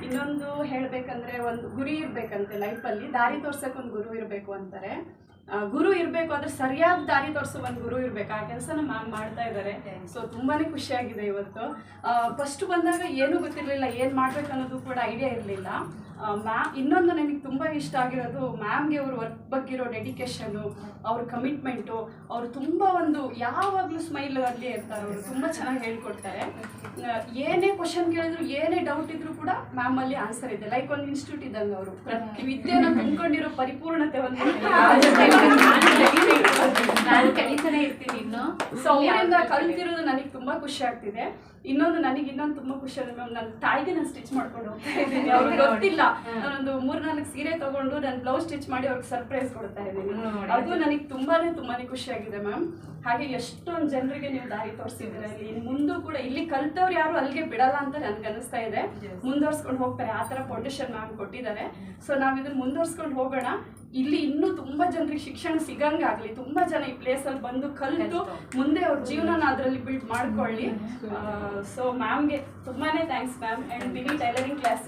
ಇನ್ನೊಂದು ಹೇಳಬೇಕಂದ್ರೆ ಒಂದು ಗುರಿ ಇರಬೇಕಂತೆ ಲೈಫಲ್ಲಿ, ದಾರಿ ತೋರ್ಸಕ್ಕೆ ಒಂದು ಗುರು ಇರಬೇಕು ಅಂತಾರೆ. ಗುರು ಇರಬೇಕು, ಆದರೆ ಸರಿಯಾದ ದಾರಿ ತೋರಿಸೋ ಒಂದು ಗುರು ಇರಬೇಕು. ಆ ಕೆಲಸನ ಮ್ಯಾಮ್ ಮಾಡ್ತಾ ಇದ್ದಾರೆ. ಸೊ ತುಂಬಾ ಖುಷಿಯಾಗಿದೆ ಇವತ್ತು. ಫಸ್ಟ್ ಬಂದಾಗ ಏನೂ ಗೊತ್ತಿರಲಿಲ್ಲ, ಏನು ಮಾಡಬೇಕು ಅನ್ನೋದು ಕೂಡ ಐಡಿಯಾ ಇರಲಿಲ್ಲ. ಇನ್ನೊಂದು ನನಗೆ ತುಂಬ ಇಷ್ಟ ಆಗಿರೋದು ಮ್ಯಾಮ್ಗೆ ಅವ್ರ ವರ್ಕ್ ಬಗ್ಗೆ ಇರೋ ಡೆಡಿಕೇಶನು, ಅವ್ರ ಕಮಿಟ್ಮೆಂಟು. ಅವರು ತುಂಬ ಒಂದು ಯಾವಾಗಲೂ ಸ್ಮೈಲ್ ಅಲ್ಲಿ ಇರ್ತಾರೆ. ಅವರು ತುಂಬ ಚೆನ್ನಾಗಿ ಹೇಳ್ಕೊಡ್ತಾರೆ. ಏನೇ ಕ್ವಶನ್ ಕೇಳಿದ್ರು, ಏನೇ ಡೌಟ್ ಇದ್ರೂ ಕೂಡ ಮ್ಯಾಮಲ್ಲಿ ಆನ್ಸರ್ ಇದೆ. ಲೈಕ್ ಒಂದು ಇನ್ಸ್ಟಿಟ್ಯೂಟ್ ಇದ್ದಂಗೆ ಅವರು ವಿದ್ಯೆನ ತುಂಬಿಕೊಂಡಿರೋ ಪರಿಪೂರ್ಣತೆ ಒಂದು ನಾನು ಕಲಿತಾನೆ ಇರ್ತೀನಿ ಇನ್ನು. ಸೊ ಅವರಿಂದ ಕಲ್ತಿರೋದು ನನಗೆ ತುಂಬ ಖುಷಿ ಆಗ್ತಿದೆ. ಇನ್ನೊಂದು ತುಂಬ ಖುಷಿ ಆಗಿದೆ ಮ್ಯಾಮ್, ನನ್ನ ತಾಯಿಗೆ ನಾನು ಸ್ಟಿಚ್ ಮಾಡ್ಕೊಂಡು ಹೋಗ್ತಾ ಇದ್ದೀನಿ. ಅವ್ರಿಗೆ ಗೊತ್ತಿಲ್ಲ, ನಾನೊಂದು 3-4 ಸೀರೆ ತಗೊಂಡು ನಾನು ಬ್ಲೌಸ್ ಸ್ಟಿಚ್ ಮಾಡಿ ಅವ್ರಿಗೆ ಸರ್ಪ್ರೈಸ್ ಕೊಡ್ತಾ ಇದ್ದೀನಿ. ಅದು ನನಗೆ ತುಂಬಾ ಖುಷಿಯಾಗಿದೆ ಮ್ಯಾಮ್. ಹಾಗೆ ಎಷ್ಟೊಂದು ಜನರಿಗೆ ನೀವು ದಾರಿ ತೋರಿಸಿದ್ದೀರ. ಇಲ್ಲಿ ಮುಂದೂ ಕೂಡ ಇಲ್ಲಿ ಕಲ್ತವ್ರು ಯಾರು ಅಲ್ಲಿಗೆ ಬಿಡಲ್ಲ ಅಂತ ನನಗೆ ಅನಿಸ್ತಾ ಇದೆ. ಮುಂದುವರ್ಸ್ಕೊಂಡು ಹೋಗ್ತಾರೆ, ಆ ಥರ ಫೌಂಡೇಶನ್ ಮ್ಯಾಮ್ ಕೊಟ್ಟಿದ್ದಾರೆ. ಸೊ ನಾವು ಇದನ್ನ ಮುಂದುವರ್ಸ್ಕೊಂಡು ಹೋಗೋಣ. ಇಲ್ಲಿ ಇನ್ನೂ ತುಂಬ ಜನರಿಗೆ ಶಿಕ್ಷಣ ಸಿಗಂಗಾಗಲಿ, ತುಂಬ ಜನ ಈ ಪ್ಲೇಸಲ್ಲಿ ಬಂದು ಕಲಿತು ಮುಂದೆ ಅವ್ರ ಜೀವನನ ಅದರಲ್ಲಿ ಬಿಲ್ಡ್ ಮಾಡ್ಕೊಳ್ಳಿ. ಸೊ ಮ್ಯಾಮ್ಗೆ ತುಂಬಾ ಥ್ಯಾಂಕ್ಸ್ ಮ್ಯಾಮ್. ಆ್ಯಂಡ್ ಬಿನಿ ಟೈಲರಿಂಗ್ ಕ್ಲಾಸು